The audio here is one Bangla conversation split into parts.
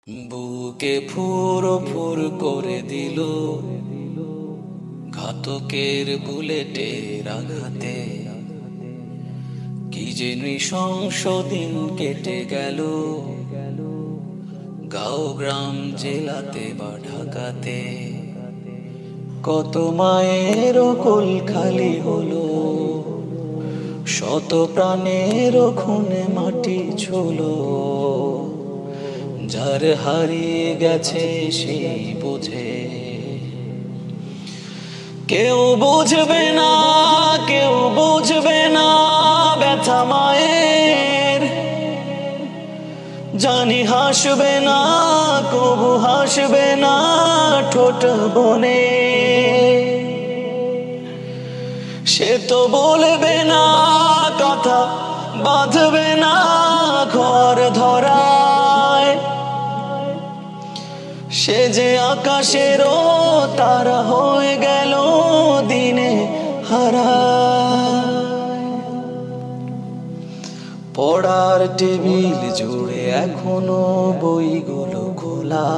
বুকে ফুরফুর করে দিল ঘাতকের বুলেটের আঘাতে। কি যে নৃশংস দিন কেটে গেল গাঁও গ্রাম জেলাতে বা ঢাকাতে। কত মায়ের কোল খালি হলো, শত প্রাণের খুনে মাটি ছুলো। যার হারিয়ে গেছে সেই বোঝে, কেউ বুঝবে না, কেউ বুঝবে না ব্যথা মায়ের। জানি হাসবে না, কবু হাসবে না ঠোঁট বনে। সে তো বলবে না কথা, বাঁধবে না ঘর ধরায়। সে যে আকাশেরও তারা হয়ে গেল দিনে হারায়। পড়ার টেবিল জুড়ে এখনো বইগুলো খোলা,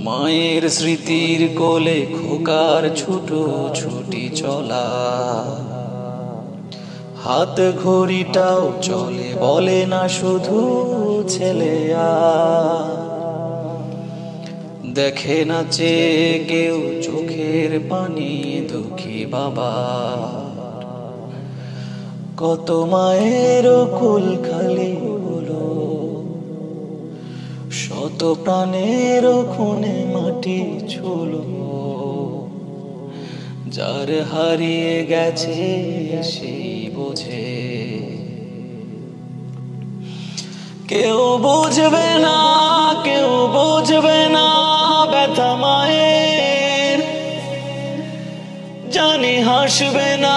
মায়ের স্মৃতির কোলে খোকার ছুটো ছুটি চলা। হাত ঘড়িটাও চলে, বলে না শুধু ছেলে দেখে না চেয়ে কেউ চোখের পানি দুঃখী বাবা। কত মায়ের কুল খালি হলো, শত প্রাণের খুনে মাটি ছুলো। যার হারিয়ে গেছে সেই বোঝে, কেউ বুঝবে না, কেউ বুঝবে না ব্যথা মায়ের। জানি হাসবে না,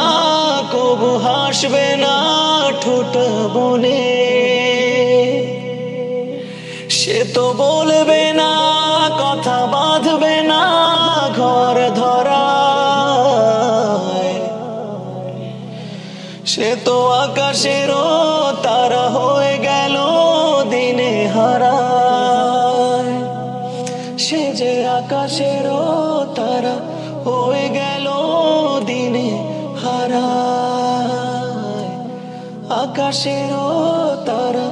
কবু হাসবে না ঠোঁট বনে। সে তো বলবে না কথা, বাঁধবে না ঘর ধরায়। সে তো আকাশেরও তারা হয়ে গেল দিনে হারায়। সে যে আকাশেরও তারা হয়ে গেল দিনে হারায়। আকাশেরও তারা